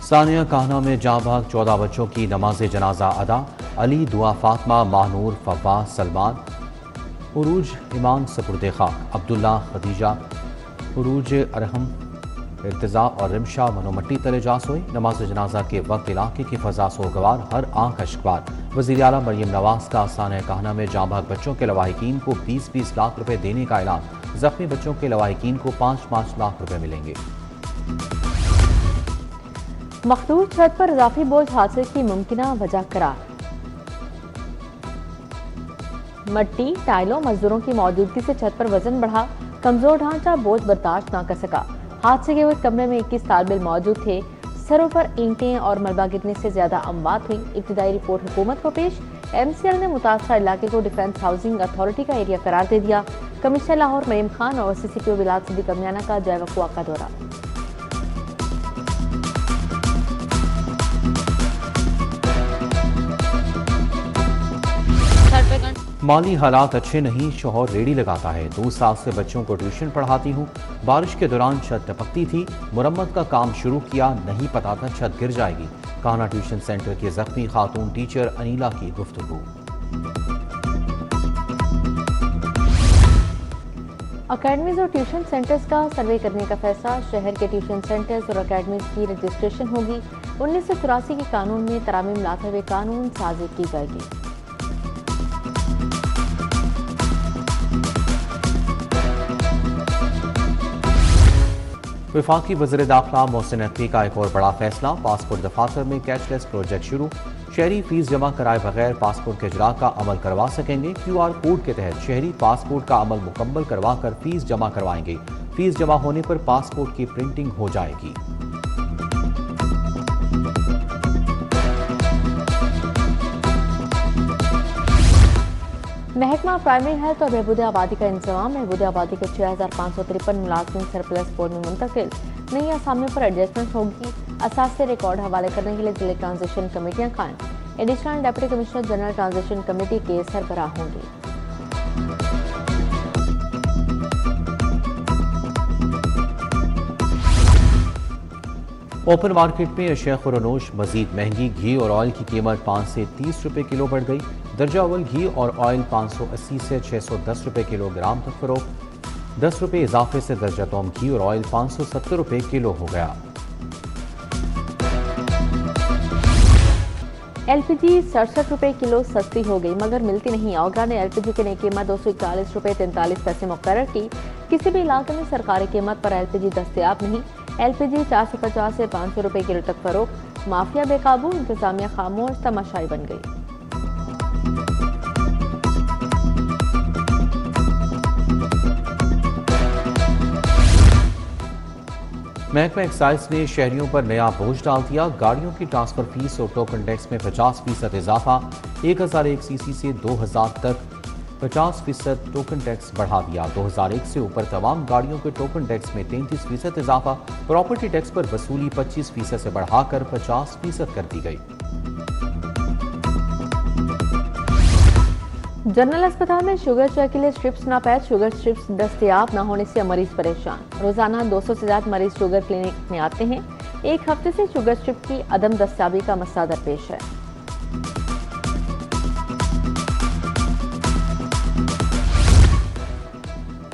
सानिया कहना में जाँ भाग 14 बच्चों की नमाज जनाजा अदा। अली, दुआ, फातिमा, माहनूर, फव्वाह, सलमान, उरूज, ईमान, सपुर्दे खाक, अब्दुल्ला, खदीजा, उरूज, अरहम, इर्तिजा और रिमशा मनोमट्टी तले जा सोई। नमाज जनाजा के वक्त इलाके की फजा सोगवार, हर आंख अश्कबार। वज़ीर आला मरियम नवाज का सानिया कहना में जाँ भाग बच्चों के लवाहिकीन को 20-20 लाख रुपए देने का ऐलान। जख्मी बच्चों के लवाहिकीन को 5-5 लाख रुपए मिलेंगे। मखदूर छत पर इजाफी बोझ हादसे की मुमकिना वजह करार। मट्टी, टाइलों, मजदूरों की मौजूदगी से छत पर वजन बढ़ा। कमजोर ढांचा बोझ बर्दाश्त न कर सका। हादसे के वक्त कमरे में 21 तालिब इल्म मौजूद थे। सरों पर ईंटें और मलबा गिरने से ज्यादा अमवात हुई। इब्तिदाई रिपोर्ट हुकूमत को पेश। MCL ने मुतासरा इलाके को डिफेंस हाउसिंग अथॉरिटी का एरिया करार दे दिया। कमिश्नर लाहौर मरीम खान और CCPO बिलाल सिद्दीक अमियाना का जाए वक़्वा का दौरा। माली हालात अच्छे नहीं। शौहर रेडी लगाता है। 2 साल से बच्चों को ट्यूशन पढ़ाती हूँ। बारिश के दौरान छत टपकती थी। मुरम्मत का काम शुरू किया, नहीं पता था छत गिर जाएगी। काना ट्यूशन सेंटर के जख्मी खातून टीचर अनीला की गुफ्तगू। अकेडमीज और ट्यूशन सेंटर्स का सर्वे करने का फैसला। शहर के ट्यूशन सेंटर्स और अकेडमीज की रजिस्ट्रेशन होगी। 1984 के कानून में तरामीम लाते हुए कानून साजी की जाएगी। वफाकी वज़ीर दाखिला मोहसिन नकवी का एक और बड़ा फैसला। पासपोर्ट दफातर में कैशलेस प्रोजेक्ट शुरू। शहरी फीस जमा कराए बगैर पासपोर्ट के इजरा का अमल करवा सकेंगे। QR कोड के तहत शहरी पासपोर्ट का अमल मुकम्मल करवा कर फीस जमा करवाएंगे। फीस जमा होने पर पासपोर्ट की प्रिंटिंग हो जाएगी। महकमा प्राइमरी हेल्थ और बहबूद आबादी का इंतजाम। बहबूद आबादी के 6553 मुलाजिम सरप्लस बोर्ड में मुंतकिल। नई असामियों पर एडजस्टमेंट होगी। असासे रिकॉर्ड हवाले करने के लिए जिले ट्रांजिशन कमेटियां कायम। Additional deputy commissioner general transition committee के सरबराह होंगे। ओपन मार्केट में अशिया खुरनोश मजीद महंगी। घी और ऑयल की कीमत 5 से 30 रुपए किलो बढ़ गई। दर्जा अव्वल घी और ऑयल 580 से 610 रुपए किलोग्राम तक फरोख्त। 10 रुपए इजाफे से दर्जा तोम घी और ऑयल 570 रुपए किलो हो गया। LPG 67 रुपए किलो सस्ती हो गई मगर मिलती नहीं। ओगरा ने LPG की नई कीमत 241 रुपए 43 पैसे मुकर्रर की। किसी भी इलाके में सरकारी कीमत पर LPG दस्तयाब नहीं। LPG 450 से 500 रुपए किलो तक फरोख्त। माफिया बेकाबू, इंतजामिया खामोश, तमाशाई बन गई। महकमा एक्साइज ने शहरियों पर नया बोझ डाल दिया। गाड़ियों की ट्रांसफर फीस और टोकन टैक्स में 50% इजाफा। 1001 CC से 2000 तक 50% टोकन टैक्स बढ़ा दिया। 2001 से ऊपर तमाम गाड़ियों के टोकन टैक्स में 33% इजाफा। प्रॉपर्टी टैक्स पर वसूली 25% से बढ़ाकर 50% कर दी गई। जनरल अस्पताल में शुगर चेक के लिए स्ट्रिप्स नापैद। शुगर स्ट्रिप्स दस्तयाब न होने से मरीज परेशान। रोजाना 200 से ज्यादा मरीज शुगर क्लिनिक में आते हैं। एक हफ्ते से शुगर स्ट्रिप की अदम दस्तयाबी का मसला दरपेश है।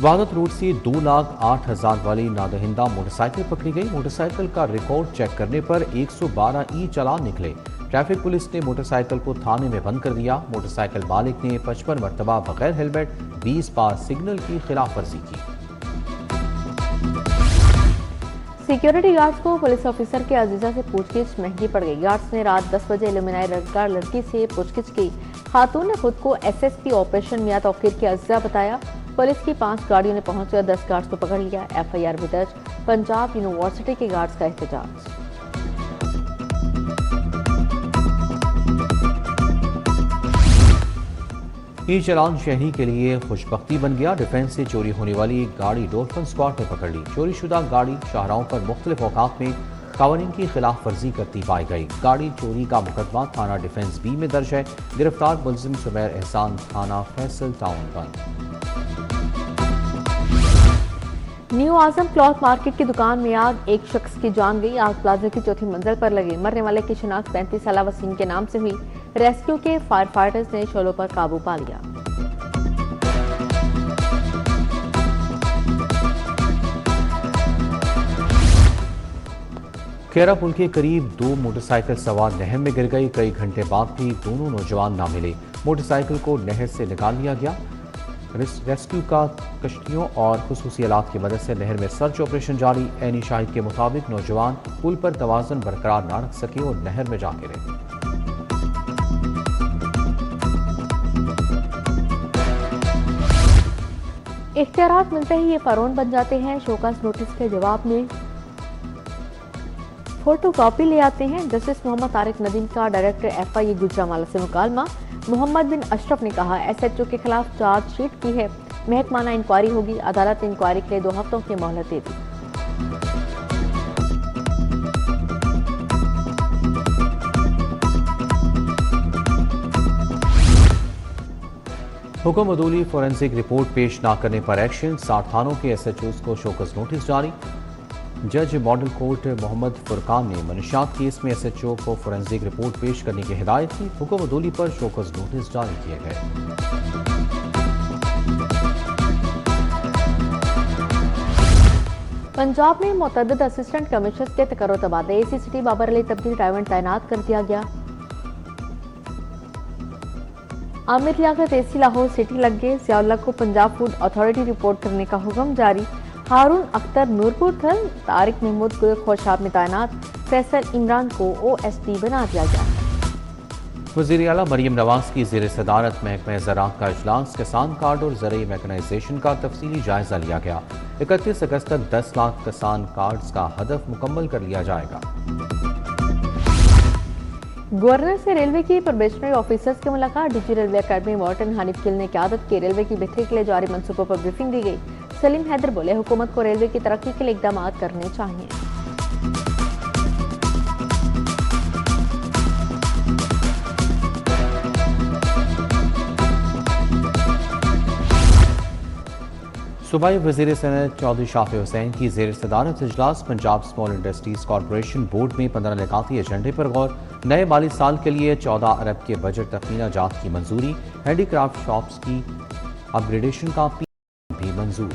वादत रोड से 2,08,000 वाली नादहिंदा मोटरसाइकिल पकड़ी गई। मोटरसाइकिल का रिकॉर्ड चेक करने पर 112 ई चालान निकले। ट्रैफिक पुलिस ने मोटरसाइकिल को थाने में बंद कर दिया। मोटरसाइकिल मालिक ने 55 मरतबा बगैर हेलमेट 20 बार सिग्नल की खिलाफ वर्जी की। सिक्योरिटी गार्ड्स को पुलिस ऑफिसर के अजीजा से पूछगिछ महंगी पड़ गई। गार्ड्स ने रात 10 बजे इल्यूमिनाई लड़का लड़की से पूछगिछ की। खातून ने खुद को SSP ऑपरेशन मियां तौकीर के अजीजा बताया। पुलिस की 5 गाड़ियों ने पहुंचकर 10 गार्ड्स को पकड़ लिया। FIR भी दर्ज। पंजाब यूनिवर्सिटी के गार्ड्स का एहतजाज। ई चालान शहरी के लिए खुशबख्ती बन गया। डिफेंस से चोरी होने वाली एक गाड़ी डॉल्फिन स्क्वाड ने पकड़ ली। चोरी शुदा गाड़ी शाहराहों पर मुख्तलिफ औकात में कानून की खिलाफ वर्जी करती पाई गई। गाड़ी चोरी का मुकदमा थाना डिफेंस B में दर्ज है। गिरफ्तार मुलजिम सुमैर एहसान थाना फैसल टाउन 1। न्यू आजम क्लॉथ मार्केट की दुकान में आग, एक शख्स की जान गई। आग प्लाजा की चौथी मंजिल पर लगी। मरने वाले की शिनाख्त 35 साल वसीम के नाम से हुई। रेस्क्यू के फायर फाइटर्स ने शोलों पर काबू पा लिया। खेरा पुल के करीब 2 मोटरसाइकिल सवार नहर में गिर गई। कई घंटे बाद भी दोनों नौजवान ना मिले। मोटरसाइकिल को नहर से निकाल लिया गया। रेस्क्यू का कश्तियों और खुसूसी आलात की मदद से नहर में सर्च ऑपरेशन जारी। ऐनी शाहिद के मुताबिक नौजवान पुल पर तवाज़ुन बरकरार ना रख सके और नहर में जा गिरे। इख्तियारात मिलते ही ये फरौन बन जाते हैं। शोकास नोटिस के जवाब में फोटो कॉपी ले आते हैं। जस्टिस मोहम्मद तारिक नदीम का डायरेक्टर FIA गुजरांवाला से मुकालमा। मोहम्मद बिन अशरफ ने कहा SHO के खिलाफ चार्जशीट की है, महकमाना इंक्वायरी होगी। अदालत ने इंक्वायरी के लिए 2 हफ्तों की मोहलत दे दी। हुक्म अदूली फोरेंसिक रिपोर्ट पेश न करने पर एक्शन। 60 थानों के SHOs को शोकस नोटिस जारी। जज मॉडल कोर्ट मोहम्मद फुरकान ने मनशियात केस में SHO को फोरेंसिक रिपोर्ट पेश करने की हिदायत की। हुक्म अदूली पर शोकस नोटिस जारी किए गए। पंजाब में मुतअद्दिद असिस्टेंट कमिश्नर के तकर्रुर तबादले। AC सिटी बाबर अली तब्दील ड्राइवर तैनात कर दिया गया। आमिर लियाकत AC लाहौर सिटी लग गए। ज़ियाउल्लाह को पंजाब फूड अथॉरिटी रिपोर्ट करने का हुक्म जारी। हारून अख्तर नूरपुर थल, तारिक महमूद गुल खोशाब में तैनात। फैसल इमरान को OSD बना दिया गया। वज़ीर आला मरियम नवाज की ज़ेर सदारत महकमा ज़राअत का इजलास। किसान कार्ड और ज़रई मैकेनाइजेशन का तफसीली जायजा लिया गया। 31 अगस्त तक 10 लाख किसान कार्ड्स का हदफ मुकम्मल कर लिया जाएगा। गवर्नर से रेलवे की प्रोबेशनरी ऑफिसर्स की मुलाकात। DG railway academy Wharton Hanif Gill ने क़यादत की। रेलवे की बेहतरी के लिए जारी मंसूबों पर ब्रीफिंग दी गई। सलीम हैदर बोले, हुकूमत को रेलवे की तरक्की के लिए इकदाम करने चाहिए। सूबाई वज़ीर सनअत चौधरी शाफी हुसैन की ज़ेर सदारत इजलास। Punjab small industries corporation board में 15 निकाती एजेंडे पर गौर। नए माली साल के लिए 14 अरब के बजट तखमीना जात की मंजूरी। हैंडीक्राफ्ट शॉप्स की अपग्रेडेशन का भी मंजूर।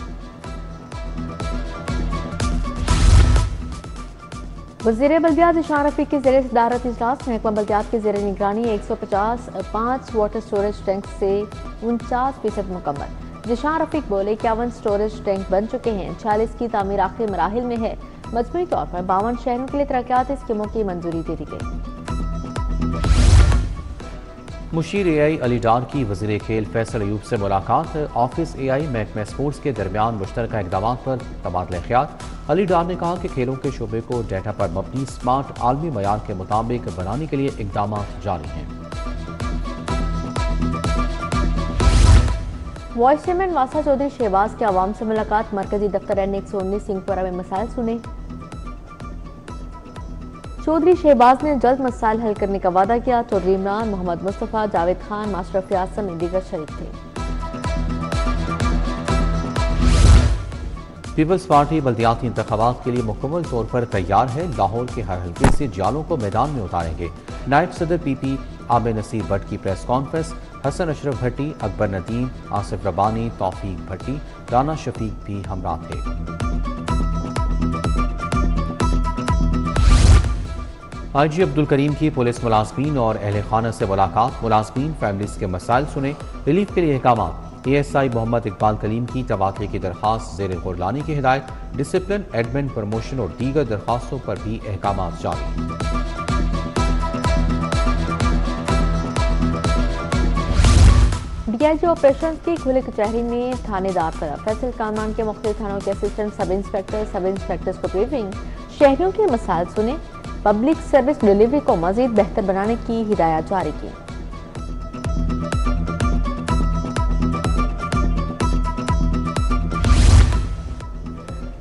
वज़ीर बल्दियात इशान रफीक की ज़ेर सदारत इजलास। महकमा बल्दियात की ज़ेर निगरानी 150 वाटर स्टोरेज टैंक से 49% मुकम्मल। जिशान रफीक बोले, 51 स्टोरेज टैंक बन चुके हैं। 46 की तामीर आखिरी मराहिल में है। मजमूई तौर पर 52 शहरों के लिए तरक्याती स्कीमों की मंजूरी दे दी गई। मुशीर AI अली डार की वज़ीर खेल फैसल अयूब से मुलाकात। ऑफिस AI महकमा स्पोर्ट्स के दरमियान मुश्तरका इक़दाम पर तबादला ख्याल। अली डार ने कहा कि खेलों के शोबे को डेटा पर मबनी स्मार्ट आलमी मयार के मुताबिक बनाने के लिए इक़दाम जारी हैं। वाइस चेयरमैन वासा चौधरी शहबाज के आवाम से मुलाकात। मरकजी दफ्तर N119 सिंहपुरा में मसाइल सुने। चौधरी शहबाज ने जल्द मसाइल हल करने का वादा किया। चौधरी इमरान, मोहम्मद मुस्तफ़ा, जावेद खान, मास्टर फयाज समेत दीगर शरीक थे। पीपल्स पार्टी बल्दियाती इंतखाबात के लिए मुकम्मल तौर पर तैयार है। लाहौर के हर हल्के से जालों को मैदान में उतारेंगे। नायब सदर PP आमिर नसीर भट्ट की प्रेस कॉन्फ्रेंस। हसन अशरफ भट्टी, अकबर नदीम, आसिफ रबानी, तौफीक भट्टी, राना शफीक भी हमरा थे। IG अब्दुल करीम की पुलिस मुलाजमीन और अहले खाना से मुलाकात। मुलाजमीन फैमिलीज के मसाइल सुने। रिलीफ के लिए अहकाम। ASI मोहम्मद इकबाल कलीम की तबादले की दरख्वास्त ज़ेर गौर लाने की हिदायत। डिसिप्लिन, एडमिन, प्रमोशन और दीगर दरख्वास्तों पर भी अहकाम जारी। DIG ऑपरेशन की खुली कचहरी में थानेदार तलब। फैसल कानमान के मुख्तलिफ थानों के असिस्टेंट सब इंस्पेक्टर्स को ब्रीफिंग। शहरियों के मसाइल सुने। पब्लिक सर्विस डिलीवरी को मजीद बेहतर बनाने की हिदायत जारी की।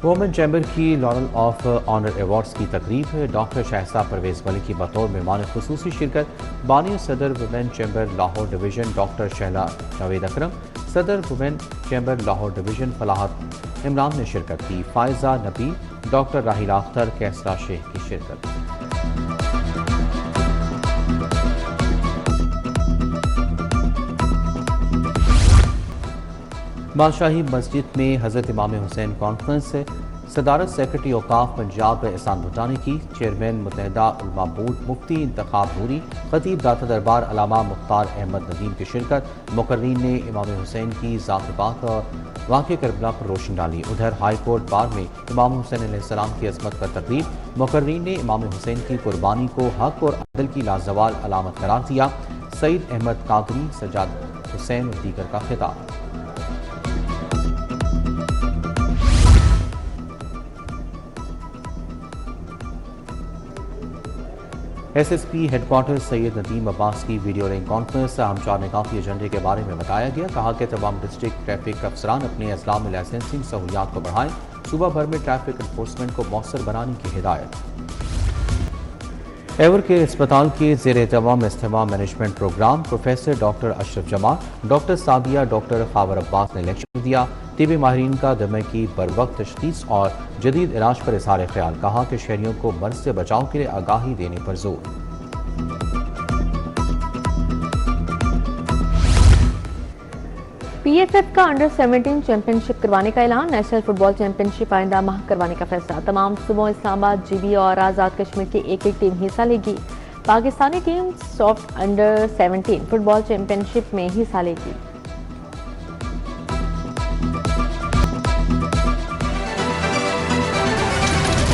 वुमेन चैम्बर की लॉरल ऑफ ऑनर अवार्ड्स की तकरीब। डॉक्टर शाइस्ता परवेज वली की बतौर मेहमान खुसूसी शिरकत। बानी सदर women chamber Lahore division doctor Shahla Javed Akram, सदर women chamber Lahore division Falahat Imran ने शिरकत की। फायजा नबी, डॉक्टर राहिला अख्तर, कैसरा शेख की शिरकत। बादशाही मस्जिद में हज़रत इमाम हुसैन कॉन्फ्रेंस से सदारत सेक्रेटरी औकाफ पंजाब एहसान भुटानी की। चेयरमैन मुत्तहिदा उलमा बोर्ड मुफ्ती इंतखाब नूरी, खतीब दाता दरबार अलामा मुख्तार अहमद नदीम की शिरकत। मुकर्रीन ने इमाम हुसैन की ज़ात बात और वाक़े करबला पर रोशनी डाली। उधर हाई कोर्ट बार में इमाम हुसैन अलैहिस्सलाम की अज़मत पर तकरीब। मुकर्रीन ने इमाम हुसैन की कुर्बानी को हक और अदल की लाजवाल अलामत करार दिया। सईद अहमद कादरी, सजाद हुसैन और दीगर का खिताब। एसएसपी हेडक्वार्टर सैयद नदीम अब्बास की वीडियो लिंक कॉन्फ्रेंस अहम 4 निकाती एजेंडे के बारे में बताया गया। कहा कि तमाम डिस्ट्रिक्ट ट्रैफिक अफसरान अपने अजला में लाइसेंसिंग सहूलियात को बढ़ाएं। सूबा भर में ट्रैफिक इन्फोर्समेंट को मौसर बनाने की हिदायत। एवर के अस्पताल के ज़ेर एहतमाम इज्तिमा management programme professor doctor Ashraf Jamal, doctor Sabia, doctor Khawar Abbas ने लेक्चर दिया। तिबी माहिरीन का दमे की बर वक्त तशखीस और जदीद इलाज पर इज़हार ख्याल। कहा कि शहरियों को मर्ज से बचाव के लिए आगाही देने पर जोर। पीएफएफ का अंडर 17 चैंपियनशिप करवाने का ऐलान। नेशनल फुटबॉल चैंपियनशिप आइंदा माह करवाने का फैसला। तमाम सूबों इस्लामाबाद, जीबी और आज़ाद कश्मीर की एक टीम हिस्सा लेगी। Pakistani team soft under 17 football championship में हिस्सा लेगी।